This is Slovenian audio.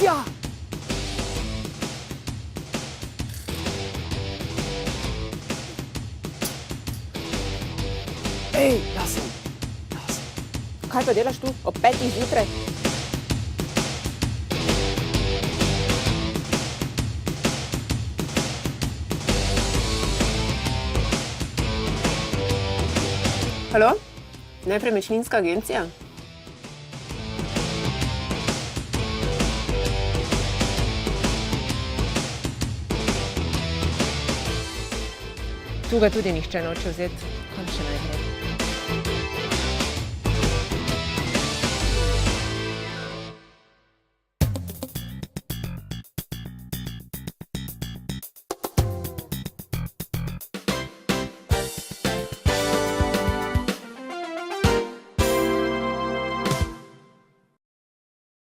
Tja! Ej, jaz sem. Kaj pa delaš tu ob 5. zjutraj? Halo? Nepremičninska agencija? Tu ga tudi nihče noče vzeti.